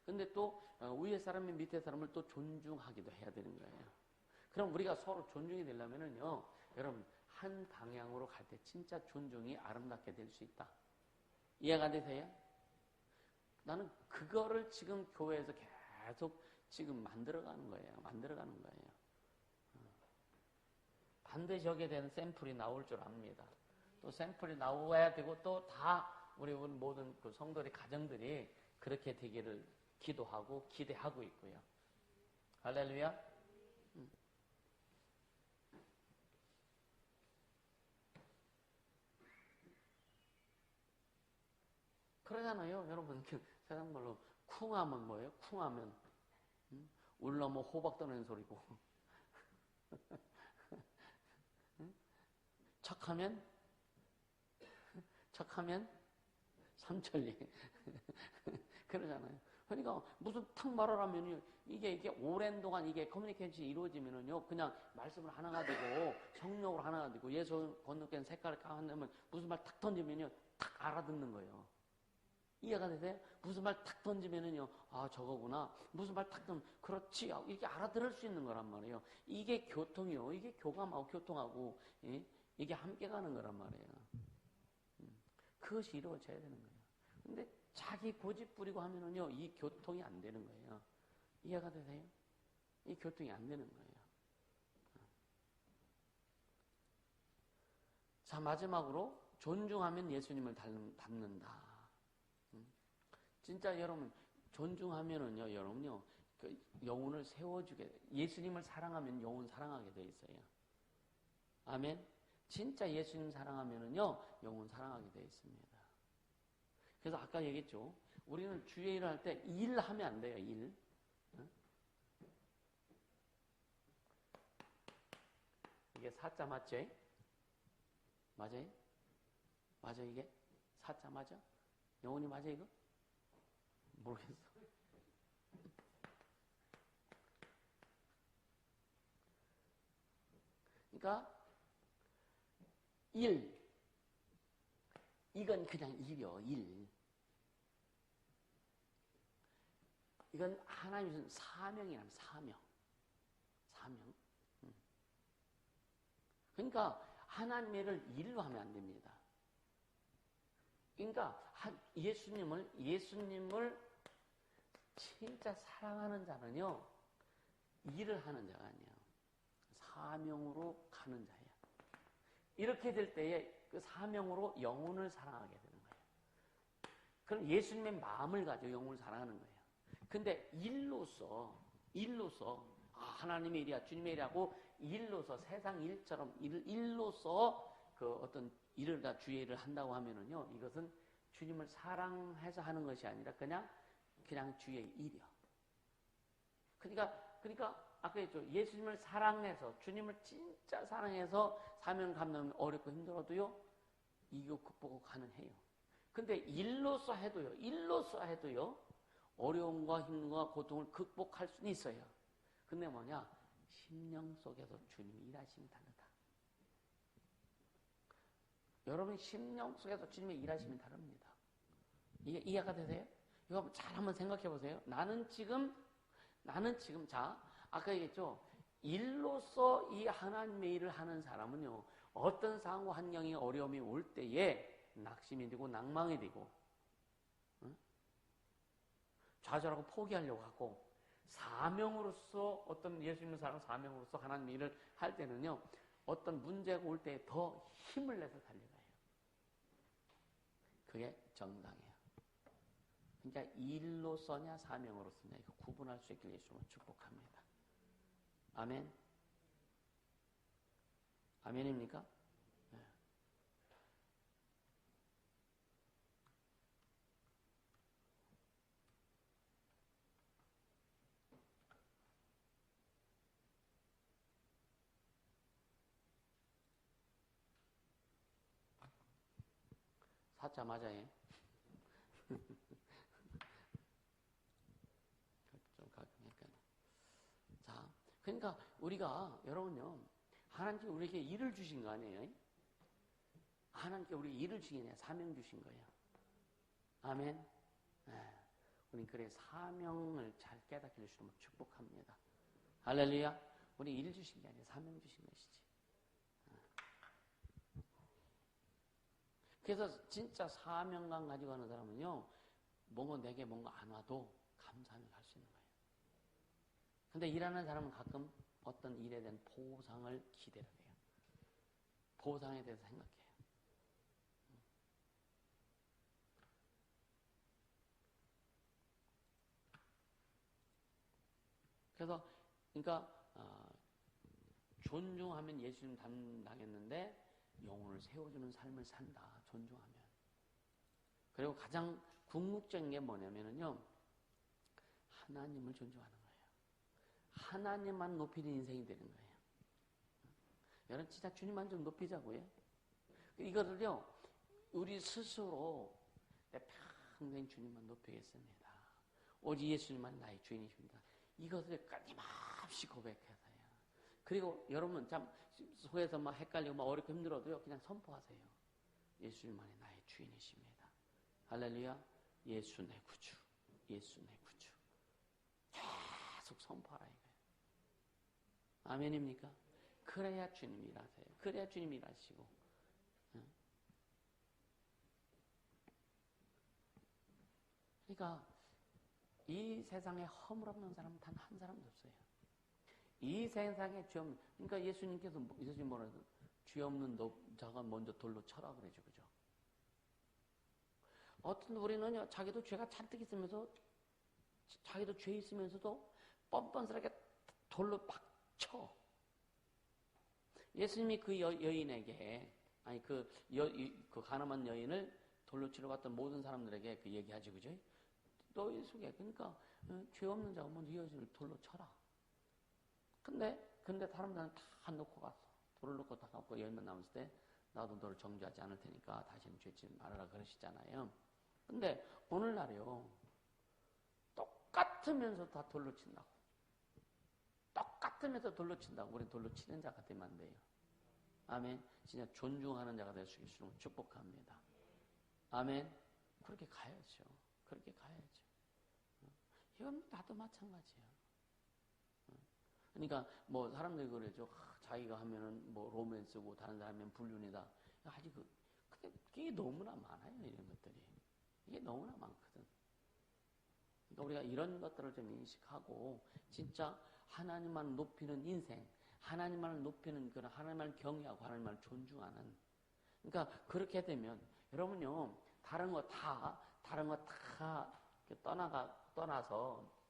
근데 또 위에 사람이 밑에 사람을 또 존중하기도 해야 되는 거예요. 그럼 우리가 서로 존중이 되려면은요, 여러분 한 방향으로 갈 때 진짜 존중이 아름답게 될 수 있다. 이해가 되세요? 나는 그거를 지금 교회에서 계속 지금 만들어가는 거예요. 반드시 여기에 대한 샘플이 나올 줄 압니다. 또 샘플이 나와야 되고 또 다 우리 모든 그 성도들의 가정들이 그렇게 되기를 기도하고 기대하고 있고요. 할렐루야. 그러잖아요. 여러분 세상 말로 쿵하면 뭐예요? 쿵하면 울려면 호박 떠내는 소리고 척하면 삼천리 그러잖아요. 그러니까 무슨 탁 말을 하면요 이게 오랜 동안 이게 커뮤니케이션이 이루어지면은요 그냥 말씀을 하나 가지고 성령으로 하나 가지고 예수 건너편 색깔을 한다면 무슨 말 탁 던지면요 탁 알아듣는 거예요. 이해가 되세요? 무슨 말 탁 던지면은요 아 저거구나. 무슨 말 탁 던지면 그렇지 이게 알아들을 수 있는 거란 말이에요. 이게 교통이요. 이게 교감하고 교통하고 이게 함께 가는 거란 말이에요. 그것이 이루어져야 되는 거예요. 근데 자기 고집 부리고 하면은요, 이 교통이 안 되는 거예요. 이해가 되세요? 이 교통이 안 되는 거예요. 자, 마지막으로 존중하면 예수님을 닮는다. 진짜 여러분, 존중하면은요, 여러분요, 그 영혼을 세워주게, 예수님을 사랑하면 영혼 사랑하게 돼 있어요. 아멘? 진짜 예수님 사랑하면은요, 영혼 사랑하게 돼 있습니다. 그래서 아까 얘기했죠. 우리는 주의 일을 할 때 일하면 안 돼요, 일. 이게 사자 맞죠? 맞아요? 맞아, 이게? 사자 맞아? 영혼이 맞아, 이거? 모르겠어. 그러니까, 일. 이건 그냥 일이요, 일. 이건 하나님이 주신 사명이라는 사명. 그러니까 하나님의 일을 일로 하면 안 됩니다. 그러니까 예수님을 진짜 사랑하는 자는요, 일을 하는 자가 아니에요. 사명으로 가는 자예요. 이렇게 될 때에 그 사명으로 영혼을 사랑하게 되는 거예요. 그럼 예수님의 마음을 가지고 영혼을 사랑하는 거예요. 근데 일로서 일로서 하나님의 일이야, 주님의 일이라고 일로서 세상 일처럼 일로서 그 어떤 일을 다 주의 일을 한다고 하면은요, 이것은 주님을 사랑해서 하는 것이 아니라 그냥 주의 일이요. 그러니까 아까 했죠. 예수님을 사랑해서, 주님을 진짜 사랑해서 사명 감당이 어렵고 힘들어도요, 이거 극복하는 해요. 근데 일로서 해도요, 어려움과 힘과 고통을 극복할 수는 있어요. 근데 뭐냐? 심령 속에서 주님이 일하심이 다르다. 여러분 심령 속에서 주님의 일하심이 다릅니다. 이게 이해가 되세요? 이거 잘 한번 생각해 보세요. 나는 지금 자, 아까 얘기했죠. 일로서 이 하나님의 일을 하는 사람은요, 어떤 상황과 환경이 어려움이 올 때에 낙심이 되고 낭망이 되고, 응? 좌절하고 포기하려고 하고, 사명으로서 어떤 예수님을 사랑 사명으로서 하나님의 일을 할 때는요, 어떤 문제가 올 때 더 힘을 내서 달려가요. 그게 정당이에요. 그러니까 일로서냐 사명으로서냐 이거 구분할 수 있길 예수님은 축복합니다. 아멘. 아멘입니까? 네. 사자 맞아요. 좀 가끔 헷갈려. 자, 그러니까 우리가 여러분요, 하나님께 우리에게 일을 주신 거 아니에요? 하나님께 우리 일을 주신 게 아니라 사명 주신 거예요. 아멘. 네. 우리 그래 사명을 잘 깨닫게 해주시면 축복합니다. 할렐루야. 우리 일 주신 게 아니라 사명 주신 것이지. 그래서 진짜 사명감 가지고 하는 사람은요, 내게 뭔가 안 와도 감사하며 갈 수 있는 거예요. 근데 일하는 사람은 가끔 어떤 일에 대한 보상을 기대를 해요. 보상에 대해서 생각해요. 그래서 그러니까 존중하면 예수님 닮당했는데 영혼을 세워주는 삶을 산다. 존중하면. 그리고 가장 궁극적인 게 뭐냐면요, 하나님을 존중하는 거예요. 하나님만 높이는 인생이 되는 거예요. 여러분 진짜 주님만 좀 높이자고요. 이거를요, 우리 스스로 내 평생 주님만 높이겠습니다. 오직 예수님만 나의 주인이십니다. 이것을 끊임없이 고백하세요. 그리고 여러분 참 속에서 막 헷갈리고 막 어렵고 힘들어도요, 그냥 선포하세요. 예수님만이 나의 주인이십니다. 할렐루야. 예수 내 구주, 예수 내 구주. 계속 선포하라 이거예요. 아멘입니까? 그래야 주님이 일하세요. 그래야 주님이 일하시고. 그러니까 이 세상에 허물 없는 사람은 단 한 사람도 없어요. 이 세상에 죄 없는, 그러니까 예수님께서 뭐라 해서 죄 없는 자가 먼저 돌로 쳐라 그러죠, 그죠? 어떤 우리는요, 자기도 죄가 잔뜩 있으면서, 자기도 죄 있으면서도 뻔뻔스럽게 돌로 막 쳐. 예수님이 그 여인에게, 아니 그 가늠한 여인을 돌로 치러 갔던 모든 사람들에게 그 얘기하지, 그죠? 너희 속에, 그러니까 죄 없는 자가 먼저 여인을 돌로 쳐라. 근데 사람들은 다 놓고 갔어. 돌을 놓고 다 갖고 여인만 남았을 때 나도 너를 정죄하지 않을 테니까 다시는 죄짓지 말아라 그러시잖아요. 근데 오늘날이요, 똑같으면서 다 돌로 친다고. 똑같으면서 돌로 친다고. 우린 돌로 치는 자가 되면 안 돼요. 아멘. 진짜 존중하는 자가 될 수 있으면 축복합니다. 아멘. 그렇게 가야죠. 그렇게 가야죠. 이건 나도 마찬가지예요. 그러니까 뭐 사람들이 그러죠. 자기가 하면은 뭐 로맨스고 다른 사람이 하면 불륜이다. 아직 근데 이게 너무나 많아요, 이런 것들이. 이게 너무나 많거든. 그러니까 우리가 이런 것들을 좀 인식하고 진짜 하나님만 높이는 인생, 하나님만을 높이는 그런 하나님만을 경외하고 하나님만을 존중하는. 그러니까 그렇게 되면 여러분요, 다른 거 다 떠나서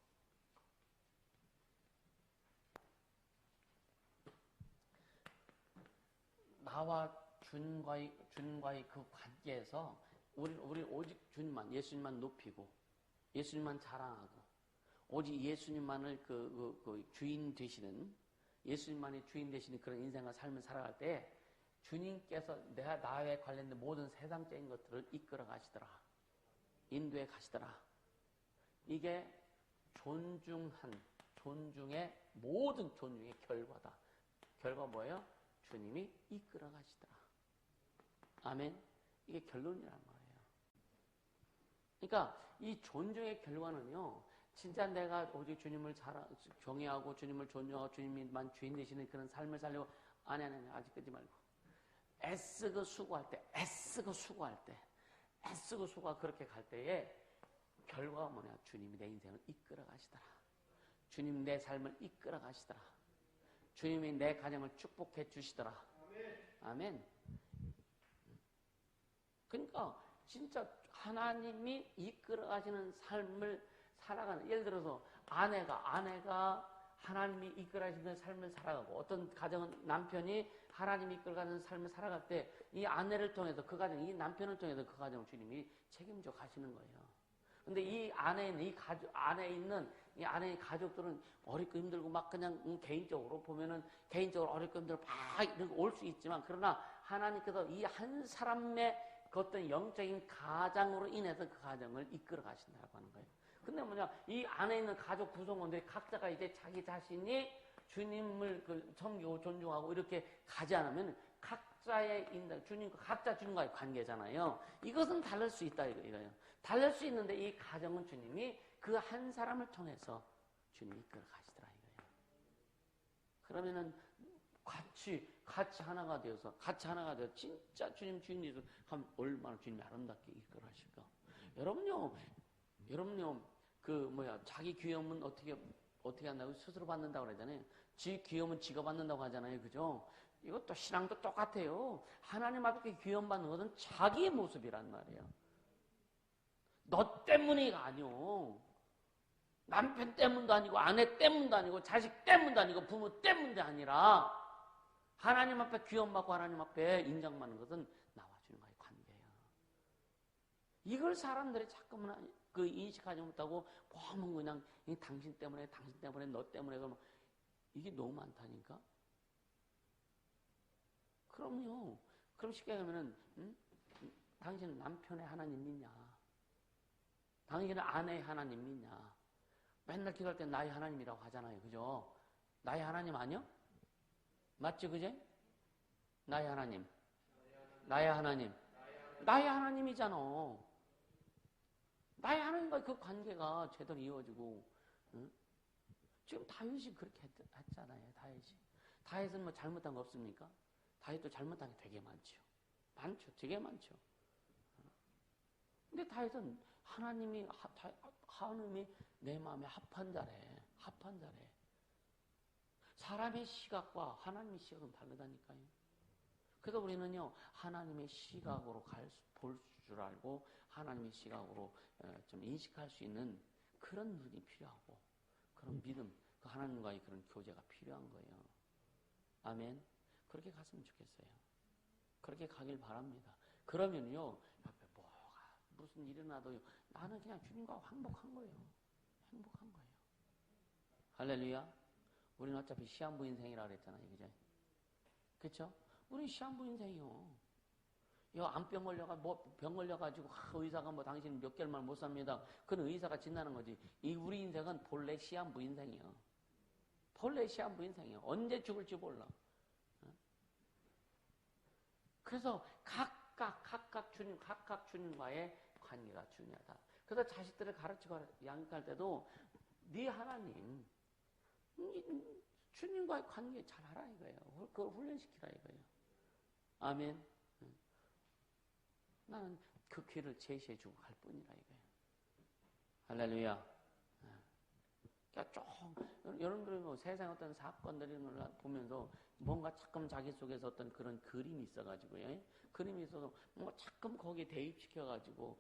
나와 주님과의 그 관계에서 우리 오직 주님만, 예수님만 높이고 예수님만 자랑하고 오직 예수님만을 그 주인 되시는, 예수님만이 주인 되시는 그런 인생과 삶을 살아갈 때 주님께서 나에 관련된 모든 세상적인 것들을 이끌어 가시더라. 인도해 가시더라. 이게 존중의 모든 존중의 결과다. 결과 뭐예요? 주님이 이끌어 가시더라. 아멘. 이게 결론이란 말이에요. 그러니까 이 존중의 결과는요, 진짜 내가 오직 주님을 경외하고 주님을 존중하고 주님만 주인 되시는 그런 삶을 살려고 아니 아직 끄지 말고 애쓰고 수고할 그렇게 갈 때에 결과가 뭐냐? 주님이 내 인생을 이끌어 가시더라. 주님 내 삶을 이끌어 가시더라. 주님이 내 가정을 축복해 주시더라. 아멘. 그러니까 진짜 하나님이 이끌어 가시는 삶을 살아가는, 예를 들어서 아내가 하나님이 이끌어 가시는 삶을 살아가고, 어떤 가정은 남편이 하나님이 이끌어 가는 삶을 살아갈 때 이 아내를 통해서 그 가정, 이 남편을 통해서 그 가정을 주님이 책임져 가시는 거예요. 근데 이 안에 있는 이 아내의 가족들은 어렵고 힘들고 막 그냥 개인적으로 보면은 개인적으로 어렵고 힘들고 막 이렇게 올 수 있지만, 그러나 하나님께서 이 한 사람의 그 어떤 영적인 가장으로 인해서 그 가정을 이끌어 가신다고 하는 거예요. 근데 뭐냐, 이 안에 있는 가족 구성원들이 각자가 이제 자기 자신이 주님을 섬기고 존중하고 이렇게 가지 않으면 각자의 각자 주님과의 관계잖아요. 이것은 다를 수 있다 이거예요. 다를 수 있는데 이 가정은 주님이 그 한 사람을 통해서 주님이 이끌어 가시더라 이거예요. 그러면은 같이 하나가 되어서 진짜 주님 주인이서 하면 얼마나 주님이 아름답게 이끌어 하실까. 여러분요 자기 귀염은 어떻게 한다고? 스스로 받는다고 그러잖아요. 지 귀염은 지가 받는다고 하잖아요. 그죠? 이것도 신앙도 똑같아요. 하나님 앞에 귀염 받는 것은 자기의 모습이란 말이에요. 너 때문이가 아니오. 남편 때문도 아니고 아내 때문도 아니고 자식 때문도 아니고 부모 때문도 아니라 하나님 앞에 귀염 받고 하나님 앞에 인정받는 것은 나와 주님과의 관계예요. 이걸 사람들이 자꾸만 인식하지 못하고 보면 그냥 당신 때문에 너 때문에 그러면 이게 너무 많다니까. 그럼요. 그럼 쉽게 하면은 당신은 남편의 하나님 믿냐? 당신은 아내의 하나님 믿냐? 맨날 기도할 때 나의 하나님이라고 하잖아요. 그죠? 나의 하나님 아니요? 맞지, 그제? 나의 하나님. 나의 하나님이잖아. 나의 하나님과 그 관계가 제대로 이루어지고, 응? 지금 다윗이 그렇게 했잖아요. 다윗은 뭐 잘못한 거 없습니까? 다윗도 잘못한 게 되게 많죠. 되게 많죠. 근데 다윗은 하나님이 내 마음에 합한 자래. 사람의 시각과 하나님의 시각은 다르다니까요. 그래서 우리는요, 하나님의 시각으로 볼 줄 알고 하나님의 시각으로 좀 인식할 수 있는 그런 눈이 필요하고, 그런 믿음, 그 하나님과의 그런 교제가 필요한 거예요. 아멘. 그렇게 갔으면 좋겠어요. 그렇게 가길 바랍니다. 그러면요, 옆에 무슨 일이 나도 나는 그냥 주님과 행복한 거예요. 할렐루야. 우리는 어차피 시한부 인생이라 그랬잖아요. 그쵸? 우리 시한부 인생이요. 암병 병 걸려가지고, 의사가 당신 몇 개월만 못 삽니다. 그건 의사가 진단하는 거지. 우리 인생은 본래 시한부 인생이요. 언제 죽을지 몰라. 그래서 각각 주님과의 관계가 중요하다. 그래서 자식들을 가르치고 양육할 때도 네 하나님, 주님과의 관계 잘 알아 이거예요. 그걸 훈련시키라 이거예요. 아멘. 나는 그 길을 제시해주고 갈 뿐이라 이거예요. 할렐루야. 그러니까 여러분들이 세상의 어떤 사건들을 보면서 뭔가 자꾸 자기 속에서 어떤 그런 그림이 있어가지고요. 그림이 있어서 뭔가 자꾸 거기에 대입시켜가지고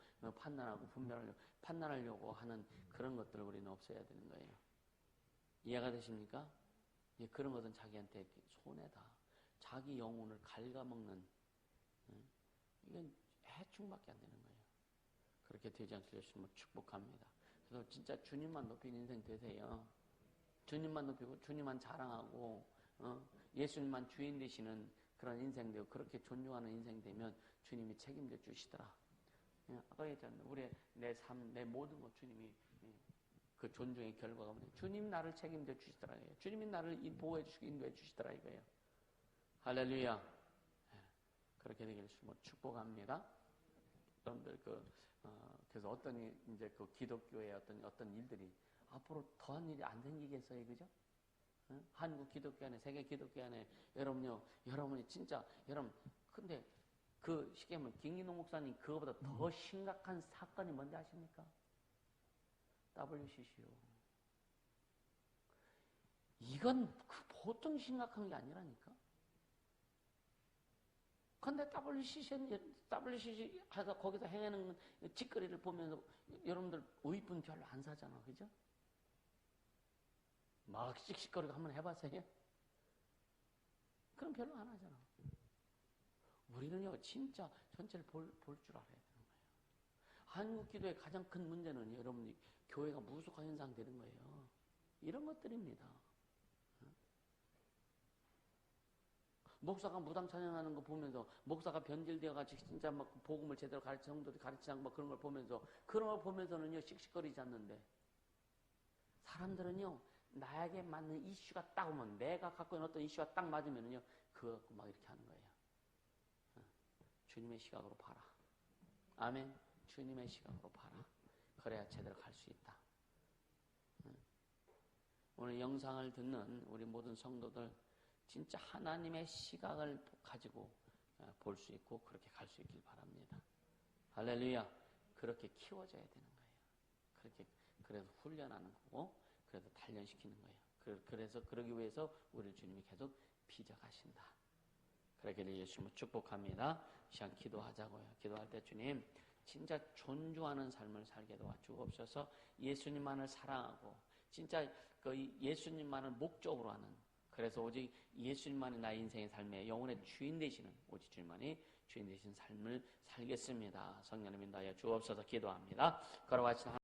판단하려고 하는 그런 것들을 우리는 없애야 되는 거예요. 이해가 되십니까? 그런 것은 자기한테 손해다. 자기 영혼을 갉아먹는, 이건 해충밖에 안 되는 거예요. 그렇게 되지 않기를 주님을 축복합니다. 그래서 진짜 주님만 높이는 인생 되세요. 주님만 높이고 주님만 자랑하고 예수님만 주인 되시는 그런 인생 되고 그렇게 존중하는 인생 되면 주님이 책임져 주시더라. 아까 얘기했잖아요. 우리의 내 삶, 내 모든 것 주님이 그 존중의 결과가 뭐냐. 주님 나를 책임져 주시더라. 주님이 나를 보호해 주시고 인도해 주시더라 이거예요. 할렐루야. 그렇게 되기를 축복합니다. 여러분들 그래서 어떤 이제 그 기독교의 어떤 일들이 앞으로 더한 일이 안 생기겠어요, 그죠? 한국 기독교 안에, 세계 기독교 안에 여러분이 진짜 근데 그 쉽게 말하면 김기농 목사님 그거보다 더 심각한 사건이 뭔지 아십니까? WCC요. 이건 보통 심각한 게 아니라니까. 근데 WCC 해서 거기서 행하는 짓거리를 보면서 여러분들 의분 별로 안 사잖아, 그죠? 막 씩씩거리고 한번 해봤어요? 그럼 별로 안 하잖아. 우리는요, 진짜 전체를 볼 줄 알아야 되는 거예요. 한국 기도의 가장 큰 문제는 여러분이 교회가 무속화 현상 되는 거예요. 이런 것들입니다. 목사가 무당 찬양하는 거 보면서 목사가 변질되어 가지고 진짜 막 복음을 제대로 성도들이 가르치지 않고 막 그런 걸 보면서 그런 걸 보면서는요 씩씩거리지 않는데 사람들은요 나에게 맞는 이슈가 딱 오면 내가 갖고 있는 어떤 이슈가 딱 맞으면은요 그거 갖고 막 이렇게 하는 거예요. 주님의 시각으로 봐라. 아멘. 주님의 시각으로 봐라. 그래야 제대로 갈 수 있다. 오늘 영상을 듣는 우리 모든 성도들 진짜 하나님의 시각을 가지고 볼 수 있고 그렇게 갈 수 있길 바랍니다. 할렐루야. 그렇게 키워져야 되는 거예요. 그래서 훈련하는 거고 그래서 단련시키는 거예요. 그래서 그러기 위해서 우리 주님이 계속 빚어가신다. 그러기를 예수님을 축복합니다. 시간 기도하자고요. 기도할 때 주님 진짜 존중하는 삶을 살게 도와주옵소서. 예수님만을 사랑하고 진짜 그 예수님만을 목적으로 하는 그래서 오직 예수님만이 나의 인생의 삶의 영혼의 주인 되시는 오직 주님만이 주인 되신 삶을 살겠습니다. 성령님 인도하여 주옵소서. 기도합니다. 걸어가시다.